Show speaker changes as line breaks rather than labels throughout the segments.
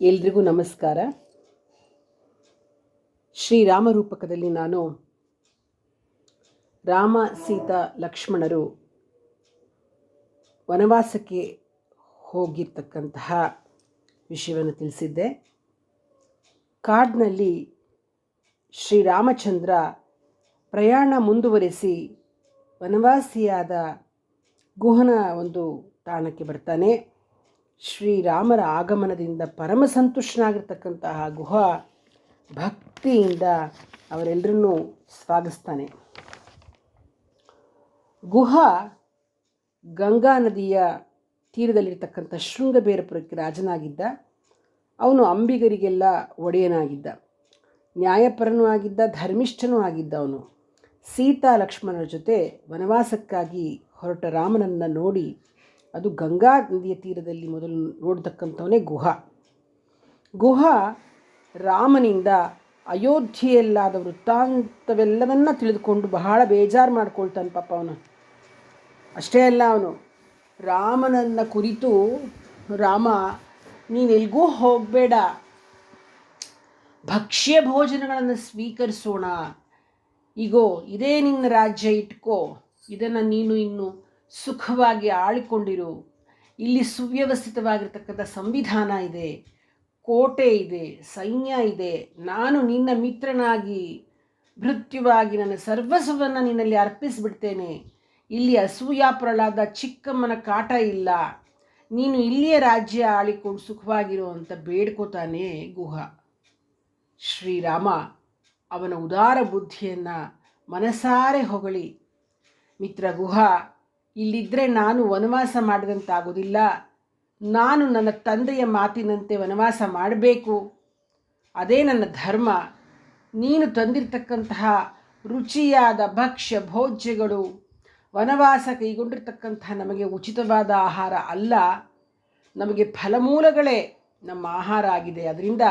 ಎಲ್ರಿಗೂ ನಮಸ್ಕಾರ. ಶ್ರೀರಾಮರೂಪಕದಲ್ಲಿ ನಾನು ರಾಮ ಸೀತಾ ಲಕ್ಷ್ಮಣರು ವನವಾಸಕ್ಕೆ ಹೋಗಿರ್ತಕ್ಕಂತಹ ವಿಷಯವನ್ನು ತಿಳಿಸಿದ್ದೆ. ಕಾಡಿನಲ್ಲಿ ಶ್ರೀರಾಮಚಂದ್ರ ಪ್ರಯಾಣ ಮುಂದುವರಿಸಿ ವನವಾಸಿಯಾದ ಗುಹನ ಒಂದು ತಾಣಕ್ಕೆ ಬರ್ತಾನೆ. ಶ್ರೀರಾಮರ ಆಗಮನದಿಂದ ಪರಮ ಸಂತುಷ್ಟನಾಗಿರ್ತಕ್ಕಂತಹ ಗುಹ ಭಕ್ತಿಯಿಂದ ಅವರೆಲ್ಲರನ್ನೂ ಸ್ವಾಗತಿಸ್ತಾನೆ. ಗುಹ ಗಂಗಾ ನದಿಯ ತೀರದಲ್ಲಿರ್ತಕ್ಕಂಥ ಶೃಂಗಬೇರಪುರಕ್ಕೆ ರಾಜನಾಗಿದ್ದ. ಅವನು ಅಂಬಿಗರಿಗೆಲ್ಲ ಒಡೆಯನಾಗಿದ್ದ, ನ್ಯಾಯಪರನೂ ಆಗಿದ್ದ, ಧರ್ಮಿಷ್ಠನೂ ಆಗಿದ್ದ. ಅವನು ಸೀತಾ ಲಕ್ಷ್ಮಣರ ಜೊತೆ ವನವಾಸಕ್ಕಾಗಿ ಹೊರಟ ರಾಮನನ್ನು ನೋಡಿ, ಅದು ಗಂಗಾ ನದಿಯ ತೀರದಲ್ಲಿ ಮೊದಲು ನೋಡ್ತಕ್ಕಂಥವನೇ ಗುಹ ರಾಮನಿಂದ ಅಯೋಧ್ಯೆಯಲ್ಲಾದ ವೃತ್ತಾಂತವೆಲ್ಲವನ್ನ ತಿಳಿದುಕೊಂಡು ಬಹಳ ಬೇಜಾರು ಮಾಡ್ಕೊಳ್ತಾನೆ. ಪಾಪ ಅವನು ಅಷ್ಟೇ ಅಲ್ಲ, ಅವನು ರಾಮನನ್ನು ಕುರಿತು, ರಾಮ ನೀನೆಲ್ಗೂ ಹೋಗಬೇಡ, ಭಕ್ಷ್ಯ ಭೋಜನಗಳನ್ನು ಸ್ವೀಕರಿಸೋಣ, ಈಗೋ ಇದೇ ನಿನ್ನ ರಾಜ್ಯ ಇಟ್ಕೋ, ಇದನ್ನು ನೀನು ಇನ್ನು ಸುಖವಾಗಿ ಆಳಿಕೊಂಡಿರು, ಇಲ್ಲಿ ಸುವ್ಯವಸ್ಥಿತವಾಗಿರ್ತಕ್ಕಂಥ ಸಂವಿಧಾನ ಇದೆ, ಕೋಟೆ ಇದೆ, ಸೈನ್ಯ ಇದೆ, ನಾನು ನಿನ್ನ ಮಿತ್ರನಾಗಿ ಭೃತ್ಯವಾಗಿ ನನ್ನ ಸರ್ವಸ್ವವನ್ನು ನಿನ್ನಲ್ಲಿ ಅರ್ಪಿಸಿಬಿಡ್ತೇನೆ, ಇಲ್ಲಿ ಅಸೂಯಾಪರಳಾದ ಚಿಕ್ಕಮ್ಮನ ಕಾಟ ಇಲ್ಲ, ನೀನು ಇಲ್ಲಿಯೇ ರಾಜ್ಯ ಆಳಿಕೊಂಡು ಸುಖವಾಗಿರು ಅಂತ ಬೇಡ್ಕೋತಾನೆ ಗುಹ. ಶ್ರೀರಾಮ ಅವನ ಉದಾರ ಬುದ್ಧಿಯನ್ನು ಮನಸಾರೆ ಹೊಗಳಿ, ಮಿತ್ರ ಗುಹ, ಇಲ್ಲಿದ್ದರೆ ನಾನು ವನವಾಸ ಮಾಡಿದಂತಾಗೋದಿಲ್ಲ, ನಾನು ನನ್ನ ತಂದೆಯ ಮಾತಿನಂತೆ ವನವಾಸ ಮಾಡಬೇಕು, ಅದೇ ನನ್ನ ಧರ್ಮ, ನೀನು ತಂದಿರತಕ್ಕಂತಹ ರುಚಿಯಾದ ಭಕ್ಷ್ಯ ಭೋಜ್ಯಗಳು ವನವಾಸ ಕೈಗೊಂಡಿರ್ತಕ್ಕಂತಹ ನಮಗೆ ಉಚಿತವಾದ ಆಹಾರ ಅಲ್ಲ, ನಮಗೆ ಫಲಮೂಲಗಳೇ ನಮ್ಮ ಆಹಾರ ಆಗಿದೆ. ಅದರಿಂದ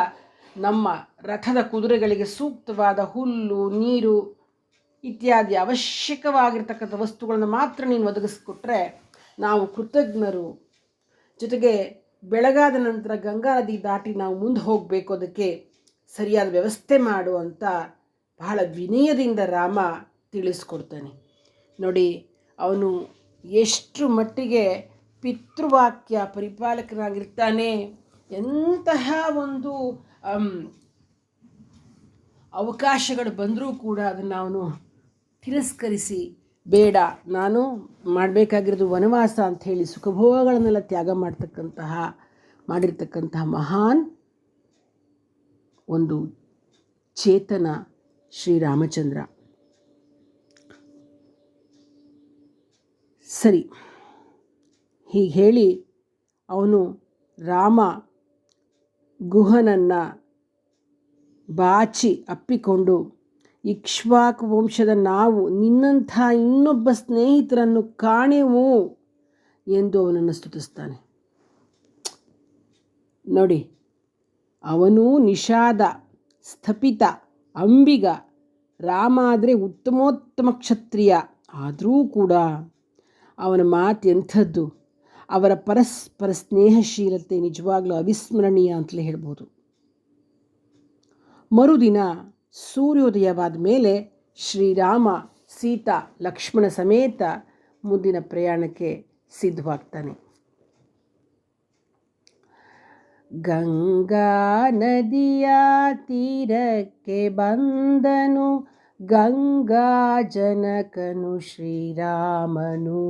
ನಮ್ಮ ರಥದ ಕುದುರೆಗಳಿಗೆ ಸೂಕ್ತವಾದ ಹುಲ್ಲು, ನೀರು ಇತ್ಯಾದಿ ಅವಶ್ಯಕವಾಗಿರ್ತಕ್ಕಂಥ ವಸ್ತುಗಳನ್ನು ಮಾತ್ರ ನೀನು ಒದಗಿಸ್ಕೊಟ್ರೆ ನಾವು ಕೃತಜ್ಞರು. ಜೊತೆಗೆ ಬೆಳಗಾದ ನಂತರ ಗಂಗಾ ನದಿ ದಾಟಿ ನಾವು ಮುಂದೆ ಹೋಗಬೇಕು, ಅದಕ್ಕೆ ಸರಿಯಾದ ವ್ಯವಸ್ಥೆ ಮಾಡು ಅಂತ ಬಹಳ ವಿನಯದಿಂದ ರಾಮ ತಿಳಿಸ್ಕೊಡ್ತಾನೆ. ನೋಡಿ, ಅವನು ಎಷ್ಟು ಮಟ್ಟಿಗೆ ಪಿತೃವಾಕ್ಯ ಪರಿಪಾಲಕನಾಗಿರ್ತಾನೆ. ಎಂತಹ ಒಂದು ಅವಕಾಶಗಳು ಬಂದರೂ ಕೂಡ ಅದನ್ನು ಅವನು ತಿರಸ್ಕರಿಸಿ, ಬೇಡ, ನಾನು ಮಾಡಬೇಕಾಗಿರೋದು ವನವಾಸ ಅಂಥೇಳಿ ಸುಖಭೋಗಗಳನ್ನೆಲ್ಲ ತ್ಯಾಗ ಮಾಡಿರ್ತಕ್ಕಂತಹ ಮಹಾನ್ ಒಂದು ಚೇತನ ಶ್ರೀರಾಮಚಂದ್ರ. ಸರಿ, ಹೀಗೆ ಹೇಳಿ ಅವನು ರಾಮ ಗುಹನನ್ನು ಬಾಚಿ ಅಪ್ಪಿಕೊಂಡು, ಇಕ್ಷ್ವಾಕು ವಂಶದ ನಾವು ನಿನ್ನಂಥ ಇನ್ನೊಬ್ಬ ಸ್ನೇಹಿತರನ್ನು ಕಾಣೆವು ಎಂದು ಅವನನ್ನು ಸ್ತುತಿಸ್ತಾನೆ. ನೋಡಿ, ಅವನು ನಿಷಾದ, ಸ್ಥಪಿತ, ಅಂಬಿಗ, ರಾಮ ಆದರೆ ಉತ್ತಮೋತ್ತಮ ಕ್ಷತ್ರಿಯ. ಆದರೂ ಕೂಡ ಅವನ ಮಾತು ಎಂಥದ್ದು, ಅವರ ಪರಸ್ಪರ ಸ್ನೇಹಶೀಲತೆ ನಿಜವಾಗ್ಲೂ ಅವಿಸ್ಮರಣೀಯ ಅಂತಲೇ ಹೇಳ್ಬೋದು. ಮರುದಿನ ಸೂರ್ಯೋದಯವಾದ ಮೇಲೆ ಶ್ರೀರಾಮ ಸೀತಾ ಲಕ್ಷ್ಮಣ ಸಮೇತ ಮುಂದಿನ ಪ್ರಯಾಣಕ್ಕೆ ಸಿದ್ಧವಾಗ್ತಾನೆ. ಗಂಗಾ ನದಿಯ ತೀರಕ್ಕೆ ಬಂದನು ಗಂಗಾ ಜನಕನು ಶ್ರೀರಾಮನು,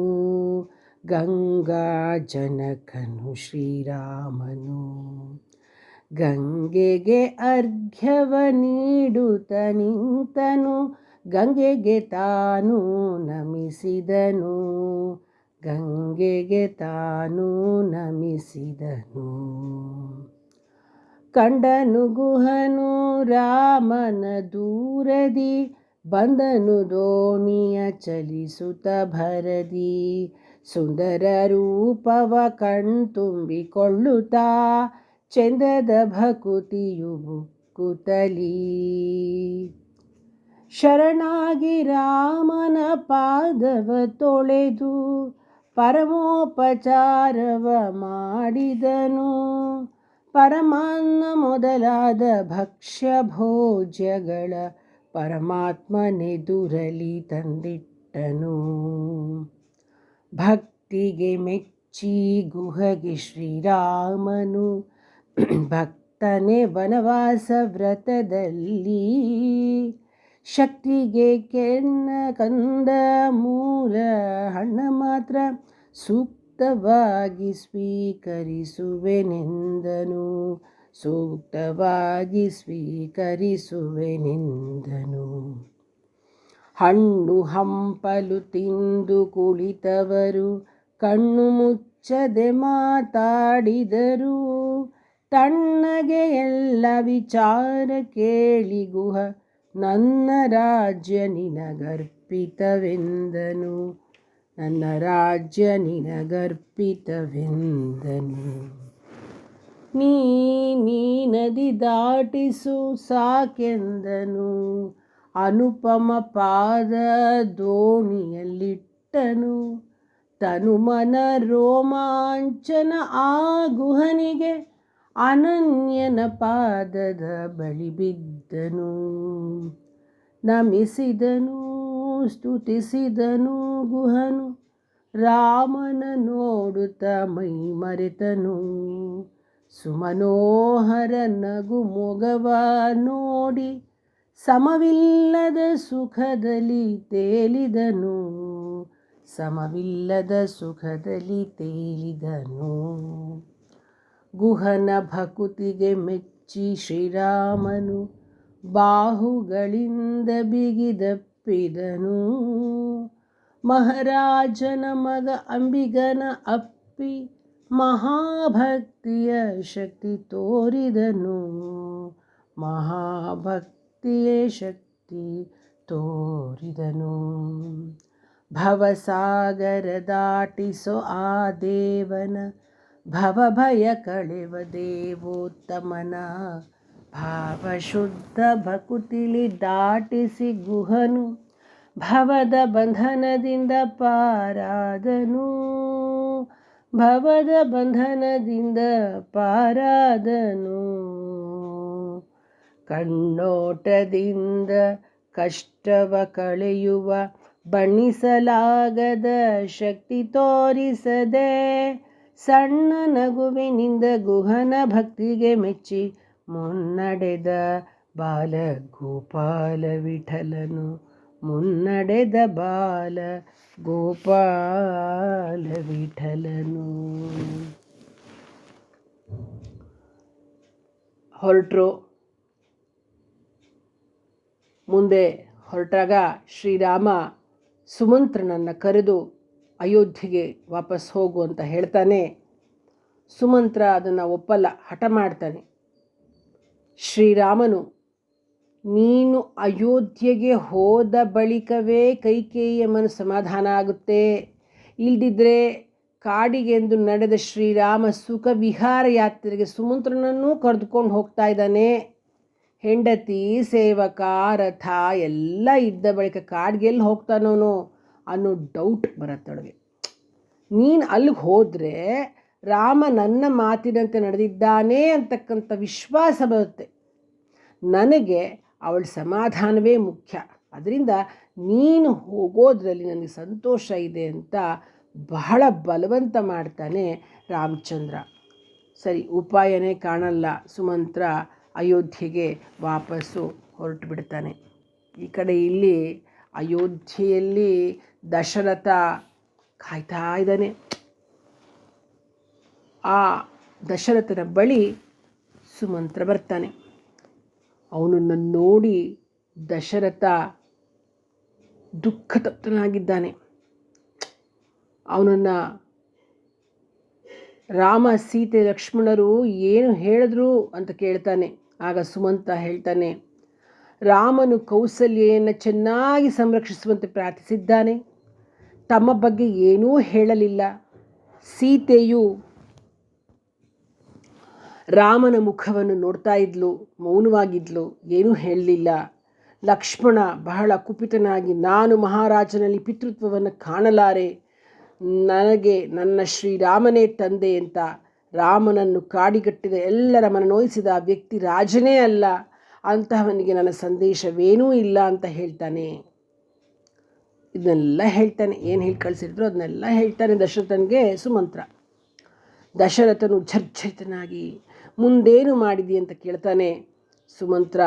ಗಂಗಾ ಜನಕನು ಶ್ರೀರಾಮನು. ಗಂಗೆಗೆ ಅರ್ಘ್ಯವ ನೀಡುತ್ತ ನಿಂತನು, ಗಂಗೆಗೆ ತಾನು ನಮಿಸಿದನು, ಗಂಗೆಗೆ ತಾನು ನಮಿಸಿದನು. ಕಂಡನು ಗುಹನು ರಾಮನ ದೂರದಿ, ಬಂದನು ದೋಣಿಯ ಚಲಿಸುತ್ತ ಭರದಿ, ಸುಂದರ ರೂಪವ ಕಣ್ತುಂಬಿಕೊಳ್ಳುತ್ತಾ ಚಂದದ ಭಕುತಿಯು ಬುಕ್ಕುತ್ತಲೀ. ಶರಣಾಗಿ ರಾಮನ ಪಾದವ ತೊಳೆದು ಪರಮೋಪಚಾರವ ಮಾಡಿದನು, ಪರಮಾನ್ನ ಮೊದಲಾದ ಭಕ್ಷ್ಯ ಭೋಜ್ಯಗಳ ಪರಮಾತ್ಮನೆದುರಲಿ ತಂದಿಟ್ಟನು. ಭಕ್ತಿಗೆ ಮೆಚ್ಚಿ ಗುಹಗೆ ಶ್ರೀರಾಮನು ಭಕ್ತನೇ ವನವಾಸ ವ್ರತದಲ್ಲಿ. ಶಕ್ತಿಗೆ ಕಂದ ಮೂಲ ಹಣ್ಣ ಮಾತ್ರ ಸೂಕ್ತವಾಗಿ ಸ್ವೀಕರಿಸುವೆನೆಂದನು. ಸೂಕ್ತವಾಗಿ ಸ್ವೀಕರಿಸುವೆನೆಂದನು. ಹಣ್ಣು ಹಂಪಲು ತಿಂದು ಕುಳಿತವರು ಕಣ್ಣು ಮುಚ್ಚದೆ ಮಾತಾಡಿದರು. ತಣ್ಣಗೆ ಎಲ್ಲ ವಿಚಾರ ಕೇಳಿ ಗುಹ ನನ್ನ ರಾಜ್ಯ ನಿನಗರ್ಪಿತವೆಂದನು. ನನ್ನ ರಾಜ್ಯ ನಿನಗರ್ಪಿತವೆಂದನು. ನೀ ನದಿ ದಾಟಿಸು ಸಾಕೆಂದನು. ಅನುಪಮ ಪಾದ ದೋಣಿಯಲ್ಲಿಟ್ಟನು. ತನುಮನ ರೋಮಾಂಚನ ಆ ಗುಹನಿಗೆ ಅನನ್ಯನ ಪಾದದ ಬಳಿ ಬಿದ್ದನು. ನಮಿಸಿದನು ಸ್ತುತಿಸಿದನು ಗುಹನು. ರಾಮನ ನೋಡುತ್ತ ಮೈ ಮರೆತನು. ಸುಮನೋಹರ ನಗು ಮೊಗವ ನೋಡಿ ಸಮವಿಲ್ಲದ ಸುಖದಲ್ಲಿ ತೇಲಿದನು. ಸಮವಿಲ್ಲದ ಸುಖದಲ್ಲಿ ತೇಲಿದನು. ಗುಹನ ಭಕುತಿಗೆ ಮೆಚ್ಚಿ ಶ್ರೀರಾಮನು ಬಾಹುಗಳಿಂದ ಬಿಗಿದಪ್ಪಿದನು. ಮಹಾರಾಜನ ಮಗ ಅಂಬಿಗನ ಅಪ್ಪಿ ಮಹಾಭಕ್ತಿಯ ಶಕ್ತಿ ತೋರಿದನು. ಮಹಾಭಕ್ತಿಯ ಶಕ್ತಿ ತೋರಿದನು. ಭವಸಾಗರ ದಾಟಿಸೋ ಆ ದೇವನ ಭವಭಯ ಕಳೆವ ದೇವೋತ್ತಮನ ಭಾವಶುದ್ಧ ಭಕುತಿಲಿ ದಾಟಿಸಿ ಗುಹನು ಭವದ ಬಂಧನದಿಂದ ಪಾರಾದನು. ಭವದ ಬಂಧನದಿಂದ ಪಾರಾದನು. ಕಣ್ಣೋಟದಿಂದ ಕಷ್ಟವ ಕಳೆಯುವ ಬಣ್ಣಿಸಲಾಗದ ಶಕ್ತಿ ತೋರಿಸದೆ ಸಣ್ಣ ನಗುವಿನಿಂದ ಗುಹನ ಭಕ್ತಿಗೆ ಮೆಚ್ಚಿ ಮುನ್ನಡೆದ ಬಾಲ ಗೋಪಾಲ ವಿಠಲನು. ಮುನ್ನಡೆದ ಬಾಲ ಗೋಪಾಲ ವಿಠಲನು. ಹೊರಟರು. ಮುಂದೆ ಹೊರಟಾಗ ಶ್ರೀರಾಮ ಸುಮಂತ್ರನನ್ನು ಕರೆದು ಅಯೋಧ್ಯೆಗೆ ವಾಪಸ್ ಹೋಗು ಅಂತ ಹೇಳ್ತಾನೆ. ಸುಮಂತ್ರ ಅದನ್ನು ಒಪ್ಪಲ್ಲ, ಹಠ ಮಾಡ್ತಾನೆ. ಶ್ರೀರಾಮನು ನೀನು ಅಯೋಧ್ಯೆಗೆ ಹೋದ ಬಳಿಕವೇ ಕೈಕೇಯಿಯ ಮನಸ್ಸು ಸಮಾಧಾನ ಆಗುತ್ತೆ, ಇಲ್ದಿದ್ದರೆ ಕಾಡಿಗೆಂದು ನಡೆದ ಶ್ರೀರಾಮ ಸುಖ ವಿಹಾರ ಯಾತ್ರೆಗೆ ಸುಮಂತ್ರನನ್ನೂ ಕರೆದುಕೊಂಡು ಹೋಗ್ತಾ ಇದ್ದಾನೆ. ಹೆಂಡತಿ ಸೇವಕ ರಥ ಎಲ್ಲ ಇದ್ದ ಬಳಿಕ ಕಾಡಿಗೆಲ್ಲಿ ಹೋಗ್ತಾನೋನೋ ಅನ್ನೋ ಡೌಟ್ ಬರುತ್ತೊಳಗೆ. ನೀನು ಅಲ್ಲಿಗೆ ಹೋದರೆ ರಾಮ ನನ್ನ ಮಾತಿನಂತೆ ನಡೆದಿದ್ದಾನೆ ಅಂತಕ್ಕಂಥ ವಿಶ್ವಾಸ ಬರುತ್ತೆ. ನನಗೆ ಅವಳ ಸಮಾಧಾನವೇ ಮುಖ್ಯ, ಅದರಿಂದ ನೀನು ಹೋಗೋದ್ರಲ್ಲಿ ನನಗೆ ಸಂತೋಷ ಇದೆ ಅಂತ ಬಹಳ ಬಲವಂತ ಮಾಡ್ತಾನೆ ರಾಮಚಂದ್ರ. ಸರಿ, ಉಪಾಯನೇ ಕಾಣಲ್ಲ. ಸುಮಂತ್ರ ಅಯೋಧ್ಯೆಗೆ ವಾಪಸ್ಸು ಹೊರಟು ಬಿಡ್ತಾನೆ. ಈ ಕಡೆ ಇಲ್ಲಿ ಅಯೋಧ್ಯೆಯಲ್ಲಿ ದಶರಥ ಕಾಯ್ತಾ ಇದ್ದಾನೆ. ಆ ದಶರಥನ ಬಳಿ ಸುಮಂತ್ರ ಬರ್ತಾನೆ. ಅವನನ್ನು ನೋಡಿ ದಶರಥ ದುಃಖತಪ್ತನಾಗಿದ್ದಾನೆ. ಅವನನ್ನು ರಾಮ ಸೀತೆ ಲಕ್ಷ್ಮಣರು ಏನು ಹೇಳಿದ್ರು ಅಂತ ಕೇಳ್ತಾನೆ. ಆಗ ಸುಮಂತ ಹೇಳ್ತಾನೆ, ರಾಮನು ಕೌಸಲ್ಯೆಯನ್ನು ಚೆನ್ನಾಗಿ ಸಂರಕ್ಷಿಸುವಂತೆ ಪ್ರಾರ್ಥಿಸಿದ್ದಾನೆ. ತಮ್ಮ ಬಗ್ಗೆ ಏನೂ ಹೇಳಲಿಲ್ಲ. ಸೀತೆಯು ರಾಮನ ಮುಖವನ್ನು ನೋಡ್ತಾ ಇದ್ಲು, ಮೌನವಾಗಿದ್ಲು, ಏನೂ ಹೇಳಲಿಲ್ಲ. ಲಕ್ಷ್ಮಣ ಬಹಳ ಕುಪಿತನಾಗಿ, ನಾನು ಮಹಾರಾಜನಲ್ಲಿ ಪಿತೃತ್ವವನ್ನು ಕಾಣಲಾರೆ, ನನಗೆ ನನ್ನ ಶ್ರೀರಾಮನೇ ತಂದೆ ಅಂತ ರಾಮನನ್ನು ಕಾಡಿಗಟ್ಟಿದ ಎಲ್ಲರ ಮನನೋಯಿಸಿದ ಆ ವ್ಯಕ್ತಿ ರಾಜನೇ ಅಲ್ಲ, ಅಂತಹವನಿಗೆ ನನ್ನ ಸಂದೇಶವೇನೂ ಇಲ್ಲ ಅಂತ ಹೇಳ್ತಾನೆ. ಇದನ್ನೆಲ್ಲ ಹೇಳ್ತಾನೆ. ಏನು ಹೇಳಿ ಕಳಿಸಿದ್ರು ಅದನ್ನೆಲ್ಲ ಹೇಳ್ತಾನೆ ದಶರಥನಿಗೆ ಸುಮಂತ್ರ. ದಶರಥನು ಝರ್ಝರಿತನಾಗಿ ಮುಂದೇನು ಮಾಡಿದಿ ಅಂತ ಕೇಳ್ತಾನೆ. ಸುಮಂತ್ರ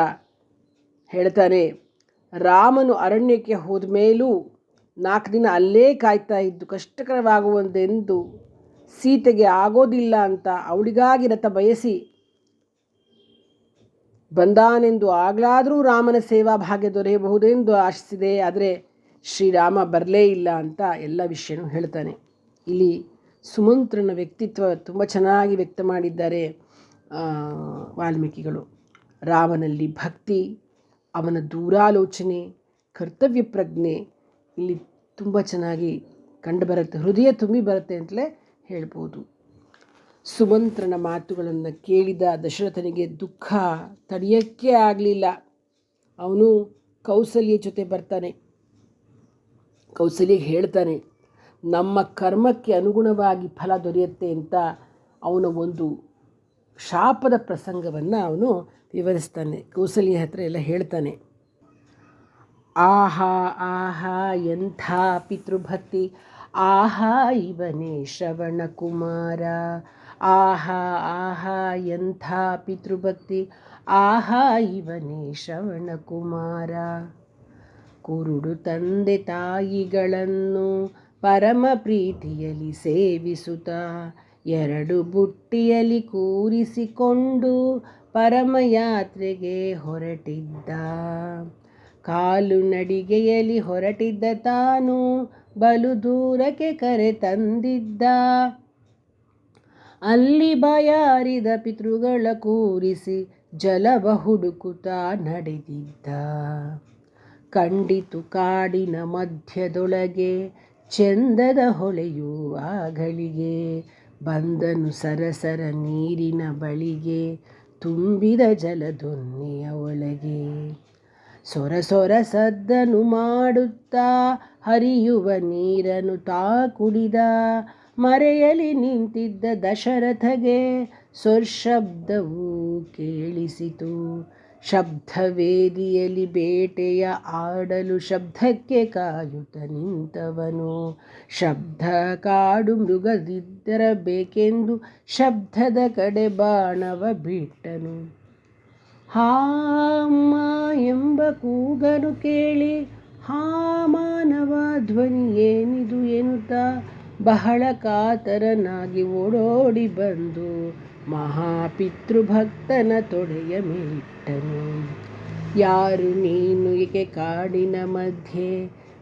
ಹೇಳ್ತಾನೆ, ರಾಮನು ಅರಣ್ಯಕ್ಕೆ ಹೋದ ಮೇಲೂ 4 ದಿನ ಅಲ್ಲೇ ಕಾಯ್ತಾ ಇದ್ದು ಕಷ್ಟಕರವಾಗುವಂತೆಂದು ಸೀತೆಗೆ ಆಗೋದಿಲ್ಲ ಅಂತ ಅವಳಿಗಾಗಿ ರಥ ಬಯಸಿ ಬಂದಾನೆಂದು ಆಗಲಾದರೂ ರಾಮನ ಸೇವಾ ಭಾಗ್ಯ ದೊರೆಯಬಹುದೆಂದು ಆಶಿಸಿದೆ. ಆದರೆ ಶ್ರೀರಾಮ ಬರಲೇ ಇಲ್ಲ ಅಂತ ಎಲ್ಲ ವಿಷಯನೂ ಹೇಳ್ತಾನೆ. ಇಲ್ಲಿ ಸುಮಂತ್ರನ ವ್ಯಕ್ತಿತ್ವ ತುಂಬ ಚೆನ್ನಾಗಿ ವ್ಯಕ್ತ ಮಾಡಿದ್ದಾರೆ ವಾಲ್ಮೀಕಿಗಳು. ರಾಮನಲ್ಲಿ ಭಕ್ತಿ, ಅವನ ದೂರಾಲೋಚನೆ, ಕರ್ತವ್ಯ ಪ್ರಜ್ಞೆ ಇಲ್ಲಿ ತುಂಬ ಚೆನ್ನಾಗಿ ಕಂಡುಬರುತ್ತೆ, ಹೃದಯ ತುಂಬಿ ಬರುತ್ತೆ ಅಂತಲೇ ಹೇಳ್ಬೋದು. ಸುಮಂತ್ರನ ಮಾತುಗಳನ್ನು ಕೇಳಿದ ದಶರಥನಿಗೆ ದುಃಖ ತಡೆಯೋಕ್ಕೆ ಆಗಲಿಲ್ಲ. ಅವನು ಕೌಸಲ್ಯ ಜೊತೆ ಬರ್ತಾನೆ. ಕೌಸಲ್ಯಗೆ ಹೇಳ್ತಾನೆ, ನಮ್ಮ ಕರ್ಮಕ್ಕೆ ಅನುಗುಣವಾಗಿ ಫಲ ದೊರೆಯುತ್ತೆ ಅಂತ ಅವನ ಒಂದು ಶಾಪದ ಪ್ರಸಂಗವನ್ನು ಅವನು ವಿವರಿಸ್ತಾನೆ. ಕೌಸಲ್ಯ ಹತ್ರ ಎಲ್ಲ ಹೇಳ್ತಾನೆ. ಆಹಾ ಆಹಾ ಎಂಥ ಪಿತೃಭಕ್ತಿ, ಆಹಾ ಇವನೇ ಶ್ರವಣ ಕುಮಾರ. ಆಹಾ ಆಹಾ ಎಂಥ ಪಿತೃಭಕ್ತಿ, ಆಹಾ ಇವನೇ ಶ್ರವಣ ಕುಮಾರ. ಕುರುಡು ತಂದೆ ತಾಯಿಗಳನ್ನು ಪರಮ ಪ್ರೀತಿಯಲ್ಲಿ ಸೇವಿಸುತ್ತ 2 ಬುಟ್ಟಿಯಲ್ಲಿ ಕೂರಿಸಿಕೊಂಡು ಪರಮಯಾತ್ರೆಗೆ ಹೊರಟಿದ್ದ. ಕಾಲು ನಡಿಗೆಯಲ್ಲಿ ಹೊರಟಿದ್ದ ತಾನು ಬಲು ದೂರಕ್ಕೆ ಕರೆ ತಂದಿದ್ದ. ಅಲ್ಲಿ ಬಾಯಾರಿದ ಪಿತೃಗಳ ಕೂರಿಸಿ ಜಲವ ಹುಡುಕುತ್ತಾ ನಡೆದಿದ್ದ. ಕಂಡಿತು ಕಾಡಿನ ಮಧ್ಯದೊಳಗೆ ಚೆಂದದ ಹೊಳೆಯುವ ಗಳಿಗೆ. ಬಂದನು ಸರಸರ ನೀರಿನ ಬಳಿಗೆ ತುಂಬಿದ ಜಲದೊನ್ನೆಯ ಒಳಗೆ. ಸೊರ ಸೊರ ಸದ್ದನು ಮಾಡುತ್ತಾ ಹರಿಯುವ ನೀರನ್ನು ತಾ ಕುಡಿದ. ಮರೆಯಲಿ ನಿಂತಿದ್ದ ದಶರಥಗೆ ಸ್ವರ್ಶಬ್ದವು ಕೇಳಿಸಿತು. ಶಬ್ದವೇದಿಯಲ್ಲಿ ಬೇಟೆಯ ಆಡಲು ಶಬ್ದಕ್ಕೆ ಕಾಯುತ್ತ ನಿಂತವನು. ಶಬ್ದ ಕಾಡು ಮೃಗದಿದ್ದರಬೇಕೆಂದು ಶಬ್ದದ ಕಡೆ ಬಾಣವ ಬಿಟ್ಟನು. ಹಾಮ ಎಂಬ ಕೂಗನು ಕೇಳಿ ಹಾ ಮಾನವ ಧ್ವನಿ ಏನಿದು ಎನ್ನುತ್ತಾ ಬಹಳ ಕಾತರನಾಗಿ ಓಡೋಡಿ ಬಂದು ಮಹಾಪಿತೃಭಕ್ತನ ತೊಡೆಯ ಮೇಲಿಟ್ಟನು. ಯಾರು ನೀನು, ಏಕೆ ಕಾಡಿನ ಮಧ್ಯೆ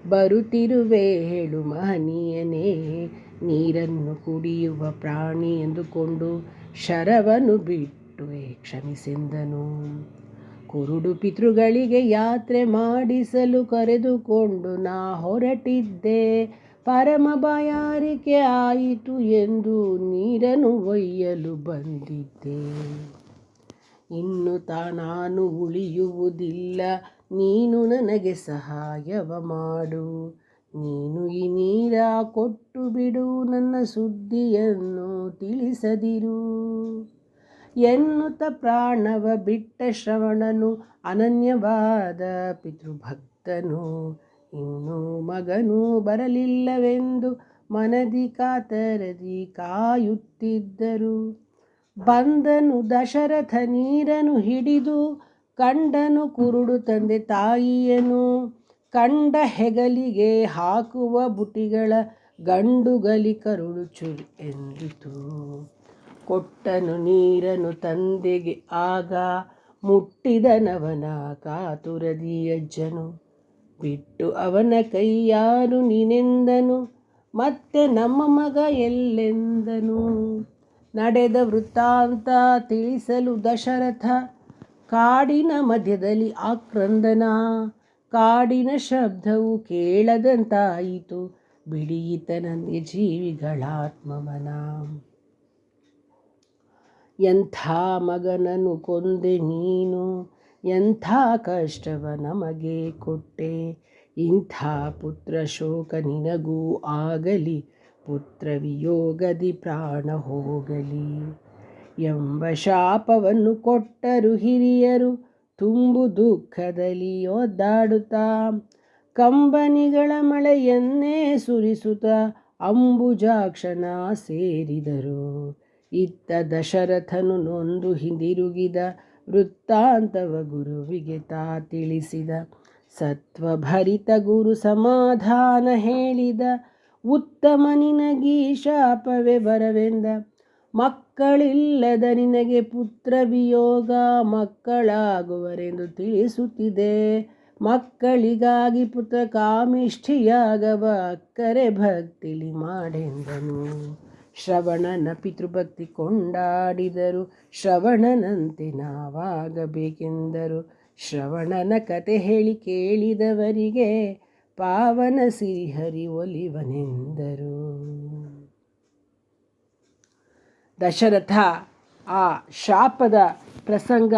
ಬರುತ್ತಿರುವೆ ಹೇಳು ಮಹನೀಯನೇ. ನೀರನ್ನು ಕುಡಿಯುವ ಪ್ರಾಣಿ ಎಂದುಕೊಂಡು ಶರವನ್ನು ಬಿಟ್ಟುವೆ ಕ್ಷಮಿಸೆಂದನು. ಕುರುಡು ಪಿತೃಗಳಿಗೆ ಯಾತ್ರೆ ಮಾಡಿಸಲು ಕರೆದುಕೊಂಡು ನಾ ಹೊರಟಿದ್ದೆ. ಪರಮ ಬಾಯಾರಿಕೆ ಆಯಿತು ಎಂದು ನೀರನ್ನು ಒಯ್ಯಲು ಬಂದಿದ್ದೆ. ಇನ್ನು ನಾನು ಉಳಿಯುವುದಿಲ್ಲ, ನೀನು ನನಗೆ ಸಹಾಯವ ಮಾಡು. ನೀನು ಈ ನೀರ ಕೊಟ್ಟು ಬಿಡು, ನನ್ನ ಸುದ್ದಿಯನ್ನು ತಿಳಿಸದಿರು ಎನ್ನುತ್ತ ಪ್ರಾಣವ ಬಿಟ್ಟ ಶ್ರವಣನು ಅನನ್ಯವಾದ ಪಿತೃಭಕ್ತನು. ಇನ್ನೂ ಮಗನು ಬರಲಿಲ್ಲವೆಂದು ಮನದಿ ಕಾತರದಿ ಕಾಯುತ್ತಿದ್ದರು. ಬಂದನು ದಶರಥ ನೀರನು ಹಿಡಿದು, ಕಂಡನು ಕುರುಡು ತಂದೆ ತಾಯಿಯನು. ಕಂಡ ಹೆಗಲಿಗೆ ಹಾಕುವ ಬುಟಿಗಳ ಗಂಡುಗಲಿ ಕರುಳು ಚುರು ಎಂದಿತು. ಕೊಟ್ಟನು ನೀರನು ತಂದೆಗೆ ಆಗ, ಮುಟ್ಟಿದನವನ ಕಾತುರದಿ ಅಜ್ಜನು. ಬಿಟ್ಟು ಅವನ ಕೈಯಾರು ನೀನೆಂದನು, ಮತ್ತೆ ನಮ್ಮ ಮಗ ಎಲ್ಲೆಂದನು. ನಡೆದ ವೃತ್ತಾಂತ ತಿಳಿಸಲು ದಶರಥ ಕಾಡಿನ ಮಧ್ಯದಲ್ಲಿ ಆಕ್ರಂದನ. ಕಾಡಿನ ಶಬ್ದವು ಕೇಳದಂತಾಯಿತು, ಬಿಡಿಯಿತನಂತೆ ಜೀವಿಗಳಾತ್ಮವನ. ಎಂಥ ಮಗನನ್ನು ಕೊಂದೆ ನೀನು, ಎಂಥ ಕಷ್ಟವ ನಮಗೆ ಕೊಟ್ಟೆ. ಇಂಥ ಪುತ್ರ ಶೋಕ ನಿನಗೂ ಆಗಲಿ, ಪುತ್ರ ವಿಯೋಗದಿ ಪ್ರಾಣ ಹೋಗಲಿ ಎಂಬ ಶಾಪವನ್ನು ಕೊಟ್ಟರು ಹಿರಿಯರು ತುಂಬು ದುಃಖದಲ್ಲಿ ಒದ್ದಾಡುತ್ತಾ. ಕಂಬನಿಗಳ ಮಳೆಯನ್ನೇ ಸುರಿಸುತ್ತ ಅಂಬುಜಾಕ್ಷನ ಸೇರಿದರು. ಇತ್ತ ದಶರಥನು ನೊಂದು ಹಿಂದಿರುಗಿದ ವೃತ್ತಾಂತವ ಗುರುವಿಗೆ ತಾ ತಿಳಿಸಿದ. ಸತ್ವಭರಿತ ಗುರು ಸಮಾಧಾನ ಹೇಳಿದ. ಉತ್ತಮ ನಿನಗೀ ಶಾಪವೇ ಬರವೆಂದ. ಮಕ್ಕಳಿಲ್ಲದ ನಿನಗೆ ಪುತ್ರ ವಿಯೋಗ ಮಕ್ಕಳಾಗುವರೆಂದು ತಿಳಿಸುತ್ತಿದೆ. ಮಕ್ಕಳಿಗಾಗಿ ಪುತ್ರ ಕಾಮಿಷ್ಠಿಯಾಗವ ಅಕ್ಕರೆ ಭಕ್ತಿಲಿ ಮಾಡೆಂದನು. ಶ್ರವಣನ ಪಿತೃಭಕ್ತಿ ಕೊಂಡಾಡಿದರು. ಶ್ರವಣನಂತೆ ನಾವಾಗಬೇಕೆಂದರು. ಶ್ರವಣನ ಕತೆ ಹೇಳಿ ಕೇಳಿದವರಿಗೆ ಪಾವನ ಸಿರಿಹರಿ ಒಲಿವನೆಂದರು. ದಶರಥ ಆ ಶಾಪದ ಪ್ರಸಂಗ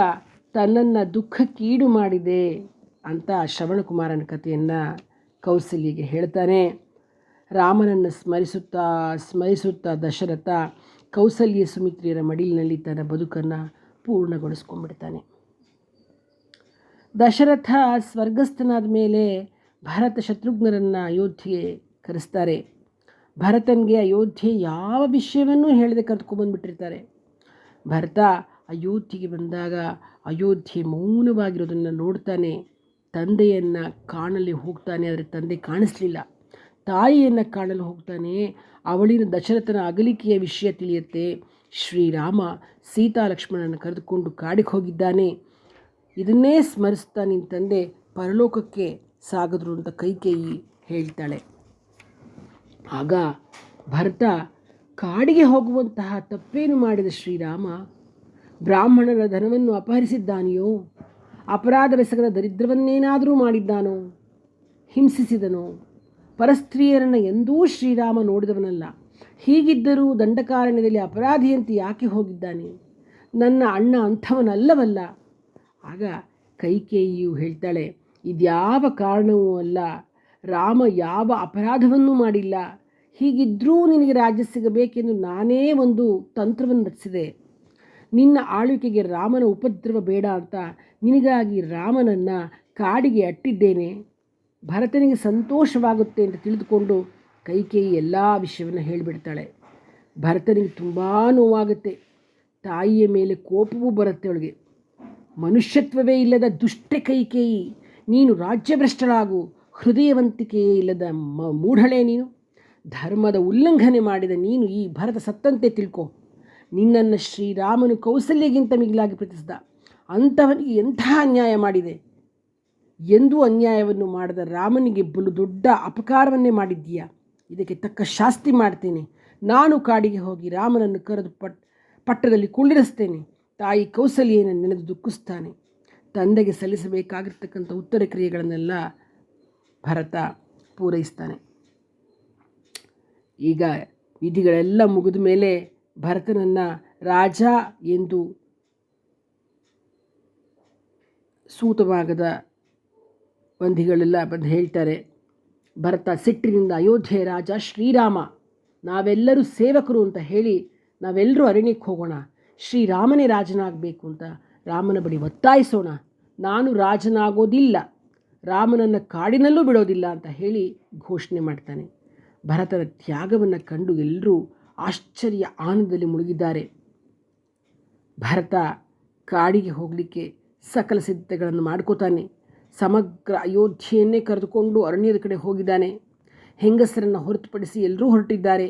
ತನ್ನನ್ನು ದುಃಖಕ್ಕೀಡು ಮಾಡಿದೆ ಅಂತ ಶ್ರವಣಕುಮಾರನ ಕಥೆಯನ್ನು ಕೌಸಲ್ಯಗೆ ಹೇಳ್ತಾನೆ. ರಾಮನನ್ನು ಸ್ಮರಿಸುತ್ತಾ ದಶರಥ ಕೌಸಲ್ಯ ಸುಮಿತ್ರಿಯರ ಮಡಿಲಿನಲ್ಲಿ ತನ್ನ ಬದುಕನ್ನು ಪೂರ್ಣಗೊಳಿಸ್ಕೊಂಡ್ಬಿಡ್ತಾನೆ. ದಶರಥ ಸ್ವರ್ಗಸ್ಥನಾದ ಮೇಲೆ ಭರತ ಶತ್ರುಘ್ನರನ್ನು ಅಯೋಧ್ಯೆಗೆ ಕರೆಸ್ತಾರೆ. ಭರತನಿಗೆ ಅಯೋಧ್ಯೆ ಯಾವ ವಿಷಯವನ್ನೂ ಹೇಳದೆ ಕರೆದುಕೊಂಡ್ಬಂದುಬಿಟ್ಟಿರ್ತಾರೆ. ಭರತ ಅಯೋಧ್ಯೆಗೆ ಬಂದಾಗ ಅಯೋಧ್ಯೆ ಮೌನವಾಗಿರೋದನ್ನು ನೋಡ್ತಾನೆ. ತಂದೆಯನ್ನು ಕಾಣಲು ಹೋಗ್ತಾನೆ, ಆದರೆ ತಂದೆ ಕಾಣಿಸ್ಲಿಲ್ಲ. ತಾಯಿಯನ್ನು ಕಾಣಲು ಹೋಗ್ತಾನೆ. ಅವಳಿನ ದಶರಥನ ಅಗಲಿಕೆಯ ವಿಷಯ ತಿಳಿಯುತ್ತೆ. ಶ್ರೀರಾಮ ಸೀತಾ ಲಕ್ಷ್ಮಣನ ಕರೆದುಕೊಂಡು ಕಾಡಿಗೆ ಹೋಗಿದ್ದಾನೆ. ಇದನ್ನೇ ಸ್ಮರಿಸ್ತಾ ನಿನ್ನ ತಂದೆ ಪರಲೋಕಕ್ಕೆ ಸಾಗಿದ್ರು ಅಂತ ಕೈಕೇಯಿ ಹೇಳ್ತಾಳೆ. ಆಗ ಭರತ ಕಾಡಿಗೆ ಹೋಗುವಂತಹ ತಪ್ಪೇನು ಮಾಡಿದ ಶ್ರೀರಾಮ? ಬ್ರಾಹ್ಮಣರ ಧನವನ್ನು ಅಪಹರಿಸಿದ್ದಾನೆಯೋ? ಅಪರಾಧವೆಸಗದ ದರಿದ್ರವನ್ನೇನಾದರೂ ಮಾಡಿದ್ದಾನೋ? ಹಿಂಸಿಸಿದನೋ? ಪರಸ್ತ್ರೀಯರನ್ನು ಎಂದೂ ಶ್ರೀರಾಮ ನೋಡಿದವನಲ್ಲ. ಹೀಗಿದ್ದರೂ ದಂಡಕಾರಣ್ಯದಲ್ಲಿ ಅಪರಾಧಿಯಂತೆ ಯಾಕೆ ಹೋಗಿದ್ದಾನೆ? ನನ್ನ ಅಣ್ಣ ಅಂಥವನಲ್ಲವಲ್ಲ. ಆಗ ಕೈಕೇಯಿಯು ಹೇಳ್ತಾಳೆ, ಇದ್ಯಾವ ಕಾರಣವೂ ಅಲ್ಲ. ರಾಮ ಯಾವ ಅಪರಾಧವನ್ನೂ ಮಾಡಿಲ್ಲ. ಹೀಗಿದ್ದರೂ ನಿನಗೆ ರಾಜ್ಯ ಸಿಗಬೇಕೆಂದು ನಾನೇ ಒಂದು ತಂತ್ರವನ್ನು ರಚಿಸಿದೆ. ನಿನ್ನ ಆಳ್ವಿಕೆಗೆ ರಾಮನ ಉಪದ್ರವ ಬೇಡ ಅಂತ ನಿನಗಾಗಿ ರಾಮನನ್ನು ಕಾಡಿಗೆ ಅಟ್ಟಿದ್ದೇನೆ. ಭರತನಿಗೆ ಸಂತೋಷವಾಗುತ್ತೆ ಅಂತ ತಿಳಿದುಕೊಂಡು ಕೈಕೇಯಿ ಎಲ್ಲ ವಿಷಯವನ್ನು ಹೇಳಿಬಿಡ್ತಾಳೆ. ಭರತನಿಗೆ ತುಂಬ ನೋವಾಗುತ್ತೆ. ತಾಯಿಯ ಮೇಲೆ ಕೋಪವೂ ಬರುತ್ತೆ ಅವಳಿಗೆ. ಮನುಷ್ಯತ್ವವೇ ಇಲ್ಲದ ದುಷ್ಟ ಕೈಕೇಯಿ, ನೀನು ರಾಜ್ಯಭ್ರಷ್ಟಳಾಗು. ಹೃದಯವಂತಿಕೆಯೇ ಇಲ್ಲದ ಮೂಢಳೆ ನೀನು. ಧರ್ಮದ ಉಲ್ಲಂಘನೆ ಮಾಡಿದ ನೀನು ಈ ಭರತ ಸತ್ತಂತೆ ತಿಳ್ಕೊ. ನಿನ್ನನ್ನು ಶ್ರೀರಾಮನು ಕೌಸಲ್ಯಗಿಂತ ಮಿಗಿಲಾಗಿ ಪ್ರೀತಿಸಿದ. ಅಂಥವನಿಗೆ ಎಂಥ ಅನ್ಯಾಯ ಮಾಡಿದೆ. ಎಂದೂ ಅನ್ಯಾಯವನ್ನು ಮಾಡದ ರಾಮನಿಗೆ ಬಲು ದೊಡ್ಡ ಅಪಕಾರವನ್ನೇ ಮಾಡಿದ್ದೀಯಾ. ಇದಕ್ಕೆ ತಕ್ಕ ಶಾಸ್ತಿ ಮಾಡ್ತೇನೆ. ನಾನು ಕಾಡಿಗೆ ಹೋಗಿ ರಾಮನನ್ನು ಕರೆದು ಪಟ್ಟದಲ್ಲಿ ಕುಳ್ಳಿರಿಸ್ತೇನೆ. ತಾಯಿ ಕೌಸಲ್ಯನ ನೆನೆದು ದುಃಖಿಸ್ತಾನೆ. ತಂದೆಗೆ ಸಲ್ಲಿಸಬೇಕಾಗಿರ್ತಕ್ಕಂಥ ಉತ್ತರ ಕ್ರಿಯೆಗಳನ್ನೆಲ್ಲ ಭರತ ಪೂರೈಸ್ತಾನೆ. ಈಗ ವಿಧಿಗಳೆಲ್ಲ ಮುಗಿದ ಮೇಲೆ ಭರತನನ್ನು ರಾಜ ಎಂದು ಸೂತವಾಗದ ವಂದಿಗಳೆಲ್ಲ ಬಂದು ಹೇಳ್ತಾರೆ. ಭರತ ಸಿಟ್ಟಿನಿಂದ ಅಯೋಧ್ಯೆಯ ರಾಜ ಶ್ರೀರಾಮ, ನಾವೆಲ್ಲರೂ ಸೇವಕರು ಅಂತ ಹೇಳಿ ನಾವೆಲ್ಲರೂ ಅರಣ್ಯಕ್ಕೆ ಹೋಗೋಣ. ಶ್ರೀರಾಮನೇ ರಾಜನಾಗಬೇಕು ಅಂತ ರಾಮನ ಬಳಿ ಒತ್ತಾಯಿಸೋಣ. ನಾನು ರಾಜನಾಗೋದಿಲ್ಲ, ರಾಮನನ್ನು ಕಾಡಿನಲ್ಲೂ ಬಿಡೋದಿಲ್ಲ ಅಂತ ಹೇಳಿ ಘೋಷಣೆ ಮಾಡ್ತಾನೆ. ಭರತನ ತ್ಯಾಗವನ್ನು ಕಂಡು ಎಲ್ಲರೂ ಆಶ್ಚರ್ಯ ಆನಂದದಲ್ಲಿ ಮುಳುಗಿದ್ದಾರೆ. ಭರತ ಕಾಡಿಗೆ ಹೋಗಲಿಕ್ಕೆ ಸಕಲ ಸಿದ್ಧತೆಗಳನ್ನು ಮಾಡ್ಕೋತಾನೆ. ಸಮಗ್ರ ಅಯೋಧ್ಯೆಯನ್ನೇ ಕರೆದುಕೊಂಡು ಅರಣ್ಯದ ಕಡೆ ಹೋಗಿದ್ದಾನೆ. ಹೆಂಗಸರನ್ನು ಹೊರತುಪಡಿಸಿ ಎಲ್ಲರೂ ಹೊರಟಿದ್ದಾರೆ.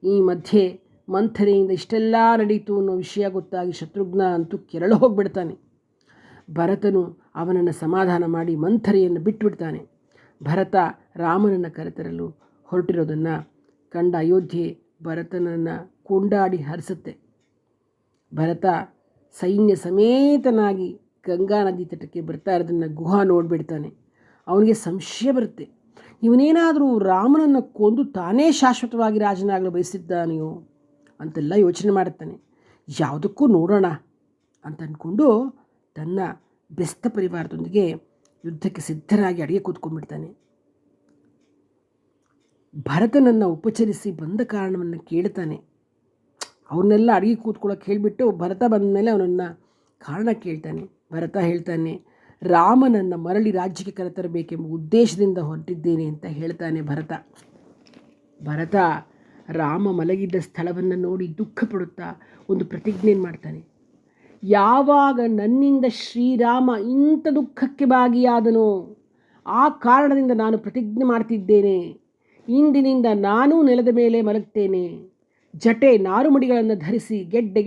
ಈ ಮಧ್ಯೆ ಮಂಥರೆಯಿಂದ ಇಷ್ಟೆಲ್ಲ ನಡೀತು ಅನ್ನೋ ವಿಷಯ ಗೊತ್ತಾಗಿ ಶತ್ರುಘ್ನ ಅಂತೂ ಕೆರಳು ಹೋಗಿಬಿಡ್ತಾನೆ. ಭರತನು ಅವನನ್ನು ಸಮಾಧಾನ ಮಾಡಿ ಮಂಥರೆಯನ್ನು ಬಿಟ್ಟುಬಿಡ್ತಾನೆ. ಭರತ ರಾಮನನ್ನು ಕರೆತರಲು ಹೊರಟಿರೋದನ್ನು ಕಂಡ ಅಯೋಧ್ಯೆ ಭರತನನ್ನು ಕೊಂಡಾಡಿ ಹರಿಸುತ್ತೆ. ಭರತ ಸೈನ್ಯ ಸಮೇತನಾಗಿ ಗಂಗಾ ನದಿ ತಟಕ್ಕೆ ಬರ್ತಾ ಇರೋದನ್ನು ಗುಹಾ ನೋಡಿಬಿಡ್ತಾನೆ. ಅವನಿಗೆ ಸಂಶಯ ಬರುತ್ತೆ, ಇವನೇನಾದರೂ ರಾಮನನ್ನು ಕೊಂದು ತಾನೇ ಶಾಶ್ವತವಾಗಿ ರಾಜನಾಗಲು ಬಯಸಿದ್ದಾನೆಯೋ ಅಂತೆಲ್ಲ ಯೋಚನೆ ಮಾಡುತ್ತಾನೆ. ಯಾವುದಕ್ಕೂ ನೋಡೋಣ ಅಂತ ಅಂದ್ಕೊಂಡು ತನ್ನ ಬೆಸ್ತ ಪರಿವಾರದೊಂದಿಗೆ ಯುದ್ಧಕ್ಕೆ ಸಿದ್ಧರಾಗಿ ಅಡಿಗೆ ಕೂತ್ಕೊಂಡ್ಬಿಡ್ತಾನೆ. ಭರತನನ್ನು ಉಪಚರಿಸಿ ಬಂದ ಕಾರಣವನ್ನು ಕೇಳ್ತಾನೆ. ಅವನ್ನೆಲ್ಲ ಅಡಿಗೆ ಕೂತ್ಕೊಳ್ಳೋಕೆ ಹೇಳಿಬಿಟ್ಟು ಭರತ ಬಂದ ಮೇಲೆ ಅವನನ್ನು ಕಾರಣ ಕೇಳ್ತಾನೆ. ಭರತ ಹೇಳ್ತಾನೆ, ರಾಮನನ್ನು ಮರಳಿ ರಾಜ್ಯಕ್ಕೆ ಕರೆತರಬೇಕೆಂಬ ಉದ್ದೇಶದಿಂದ ಹೊರಟಿದ್ದೇನೆ ಅಂತ ಹೇಳ್ತಾನೆ ಭರತ ರಾಮ ಮಲಗಿದ್ದ ಸ್ಥಳವನ್ನು ನೋಡಿ ದುಃಖ ಪಡುತ್ತಾ ಒಂದು ಪ್ರತಿಜ್ಞೆಯನ್ನು ಮಾಡ್ತಾನೆ. ಯಾವಾಗ ನನ್ನಿಂದ ಶ್ರೀರಾಮ ಇಂಥ ದುಃಖಕ್ಕೆ ಭಾಗಿಯಾದನೋ ಆ ಕಾರಣದಿಂದ ನಾನು ಪ್ರತಿಜ್ಞೆ ಮಾಡ್ತಿದ್ದೇನೆ, ಇಂದಿನಿಂದ ನಾನೂ ನೆಲದ ಮೇಲೆ ಮಲಗ್ತೇನೆ, ಜಟೆ ನಾರುಮಡಿಗಳನ್ನು ಧರಿಸಿ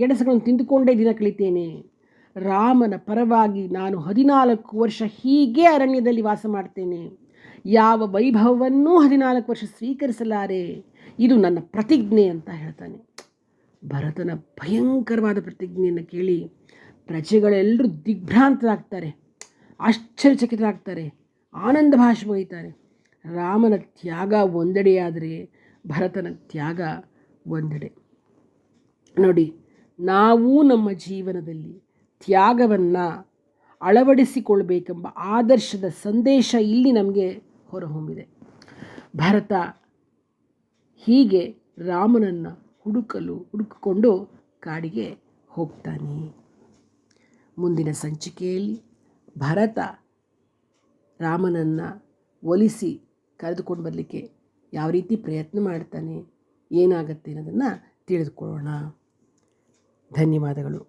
ಗೆಣಸುಗಳನ್ನು ತಿಂದುಕೊಂಡೇ ದಿನ ಕಳಿತೇನೆ, ರಾಮನ ಪರವಾಗಿ ನಾನು 14 ವರ್ಷ ಹೀಗೆ ಅರಣ್ಯದಲ್ಲಿ ವಾಸ ಮಾಡ್ತೇನೆ, ಯಾವ ವೈಭವವನ್ನೂ 14 ವರ್ಷ ಸ್ವೀಕರಿಸಲಾರೆ, ಇದು ನನ್ನ ಪ್ರತಿಜ್ಞೆ ಅಂತ ಹೇಳ್ತಾನೆ. ಭರತನ ಭಯಂಕರವಾದ ಪ್ರತಿಜ್ಞೆಯನ್ನು ಕೇಳಿ ಪ್ರಜೆಗಳೆಲ್ಲರೂ ದಿಗ್ಭ್ರಾಂತರಾಗ್ತಾರೆ, ಆಶ್ಚರ್ಯಚಕಿತರಾಗ್ತಾರೆ, ಆನಂದ ಭಾಷೆ ಒಯ್ತಾರೆ. ರಾಮನ ತ್ಯಾಗ ಒಂದೆಡೆಯಾದರೆ ಭರತನ ತ್ಯಾಗ ಒಂದೆಡೆ. ನೋಡಿ, ನಾವು ನಮ್ಮ ಜೀವನದಲ್ಲಿ ತ್ಯಾಗವನ್ನು ಅಳವಡಿಸಿಕೊಳ್ಬೇಕೆಂಬ ಆದರ್ಶದ ಸಂದೇಶ ಇಲ್ಲಿ ನಮಗೆ ಹೊರಹೊಮ್ಮಿದೆ. ಹೀಗೆ ರಾಮನನ್ನು ಹುಡುಕಿಕೊಂಡು ಕಾಡಿಗೆ ಹೋಗ್ತಾನೆ. ಮುಂದಿನ ಸಂಚಿಕೆಯಲ್ಲಿ ಭರತ ರಾಮನನ್ನು ಒಲಿಸಿ ಕರೆದುಕೊಂಡು ಬರಲಿಕ್ಕೆ ಯಾವ ರೀತಿ ಪ್ರಯತ್ನ ಮಾಡ್ತಾನೆ, ಏನಾಗುತ್ತೆ ಅನ್ನೋದನ್ನು ತಿಳಿದುಕೊಳ್ಳೋಣ. ಧನ್ಯವಾದಗಳು.